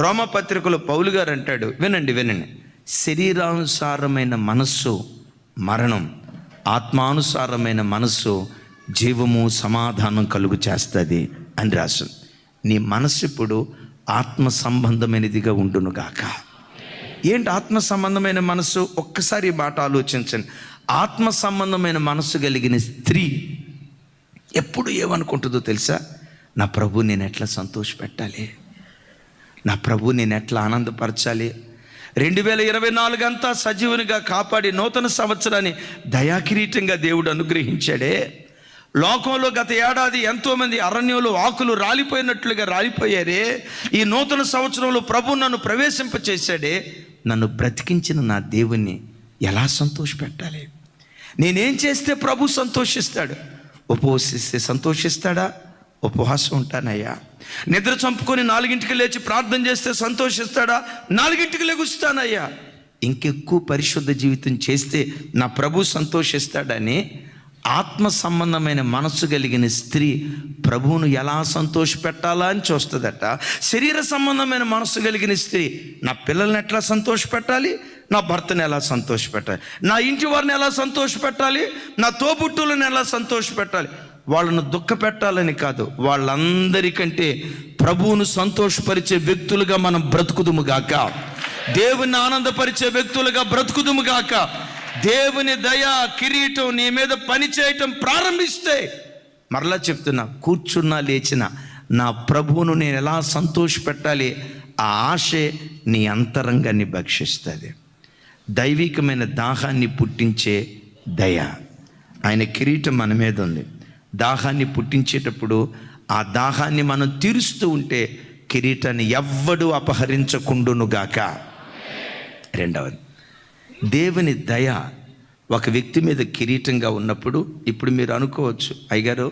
రోమపత్రికలో పౌలు గారు అంటాడు, వినండి వినండి, శరీరానుసారమైన మనస్సు మరణం, ఆత్మానుసారమైన మనస్సు జీవము సమాధానం కలుగు చేస్తుంది అని రాసింది. నీ మనస్సు ఇప్పుడు ఆత్మ సంబంధమైనదిగా ఉండునుగాక. ఏంటి ఆత్మ సంబంధమైన మనస్సు? ఒక్కసారి ఈ మాట ఆలోచించండి. ఆత్మ సంబంధమైన మనస్సు కలిగిన స్త్రీ ఎప్పుడు ఏమనుకుంటుందో తెలుసా? నా ప్రభు నేను ఎట్లా సంతోషపెట్టాలి, నా ప్రభు నేను ఎట్లా ఆనందపరచాలి. 2024 అంతా సజీవునిగా కాపాడి నూతన సంవత్సరాన్ని దయాకిరీటంగా దేవుడు అనుగ్రహించాడే. లోకంలో గత ఏడాది ఎంతోమంది అరణ్యంలో ఆకులు రాలిపోయినట్లుగా రాలిపోయారే. ఈ నూతన సంవత్సరంలో ప్రభు నన్ను ప్రవేశింపచేశాడే. నన్ను బ్రతికించిన నా దేవుణ్ణి ఎలా సంతోషపెట్టాలి? నేనేం చేస్తే ప్రభు సంతోషిస్తాడు? ఉపవసిస్తే సంతోషిస్తాడా? ఉపవాసం ఉంటానయ్యా. నిద్ర చంపుకొని 4ంటికి లేచి ప్రార్థన చేస్తే సంతోషిస్తాడా? 4ంటికి లెగుస్తానయ్యా. ఇంకెక్కువ పరిశుద్ధ జీవితం చేస్తే నా ప్రభు సంతోషిస్తాడని ఆత్మ సంబంధమైన మనస్సు కలిగిన స్త్రీ ప్రభువును ఎలా సంతోషపెట్టాలా అని చూస్తుందట. శరీర సంబంధమైన మనస్సు కలిగిన స్త్రీ నా పిల్లల్ని ఎట్లా సంతోషపెట్టాలి, నా భర్తను ఎలా సంతోషపెట్టాలి, నా ఇంటి వారిని ఎలా సంతోషపెట్టాలి, నా తోబుట్టులను ఎలా సంతోషపెట్టాలి. వాళ్ళను దుఃఖ పెట్టాలని కాదు, వాళ్ళందరికంటే ప్రభువును సంతోషపరిచే వ్యక్తులుగా మనం బ్రతుకుదుముగాక. దేవుని ఆనందపరిచే వ్యక్తులుగా బ్రతుకుదుముగాక. దేవుని దయ కిరీటం నీ మీద పని చేయటం ప్రారంభిస్తే, మరలా చెప్తున్నా, కూర్చున్నా లేచిన నా ప్రభువును నేను ఎలా సంతోషపెట్టాలి, ఆ ఆశే నీ అంతరంగాన్ని భక్షిస్తుంది. దైవికమైన దాహాన్ని పుట్టించే దయ, ఆయన కిరీటం మన మీద ఉంది. దాహాన్ని పుట్టించేటప్పుడు ఆ దాహాన్ని మనం తీరుస్తూ ఉంటే కిరీటాన్ని ఎవ్వడు అపహరించకుండునుగాక. రెండవది, దేవుని దయ ఒక వ్యక్తి మీద కిరీటంగా ఉన్నప్పుడు ఇప్పుడు మీరు అనుకోవచ్చు, అయ్యగారు